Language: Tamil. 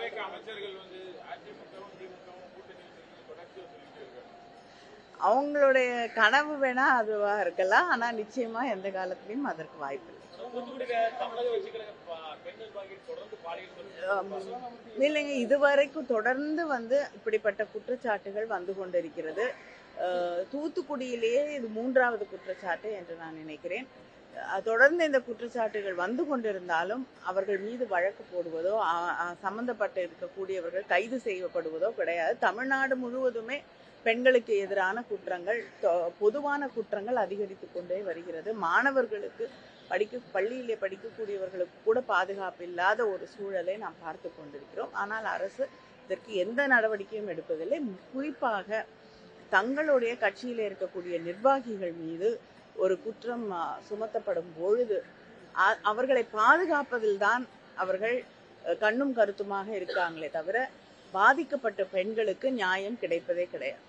தாவேக அமைச்சர்கள் வந்து அதிமுகவும் திமுகவும் கூட்டணி வச்சிருக்கிறது தொடர்ச்சியா சொல்லிட்டே இருக்காங்க. அவங்களுடைய கனவு வேணா அதுவா இருக்கலாம். ஆனா நிச்சயமா எந்த காலத்திலயும் அதற்கு வாய்ப்பு இல்லை. தமிழக வச்சுக்கிற பெண்கள் பாக்கெட் தொடர்ந்து பாலியல் இல்லைங்க, இதுவரைக்கும் தொடர்ந்து இப்படிப்பட்ட குற்றச்சாட்டுகள் வந்து கொண்டிருக்கிறது. தூத்துக்குடியிலேயே இது 3வது குற்றச்சாட்டு என்று நான் நினைக்கிறேன். தொடர்ந்து இந்த குற்றச்சாட்டுகள் வந்து கொண்டிருந்தாலும் அவர்கள் மீது வழக்கு போடுவதோ சம்பந்தப்பட்டு இருக்கக்கூடியவர்கள் கைது செய்யப்படுவதோ கிடையாது. தமிழ்நாடு முழுவதுமே பெண்களுக்கு எதிரான குற்றங்கள், பொதுவான குற்றங்கள் அதிகரித்து கொண்டே வருகிறது. மாணவர்களுக்கு பள்ளியிலே படிக்கக்கூடியவர்களுக்கு கூட பாதுகாப்பு இல்லாத ஒரு சூழலை நாம் பார்த்து கொண்டிருக்கிறோம். ஆனால் அரசு இதற்கு எந்த நடவடிக்கையும் எடுப்பதில்லை. குறிப்பாக தங்களுடைய கட்சியில் இருக்கக்கூடிய நிர்வாகிகள் மீது ஒரு குற்றம் சுமத்தப்படும் பொழுது அவர்களை பாதுகாப்பதில் தான் அவர்கள் கண்ணும் கருத்துமாக இருக்காங்களே தவிர பாதிக்கப்பட்ட பெண்களுக்கு நியாயம் கிடைப்பதே கிடையாது.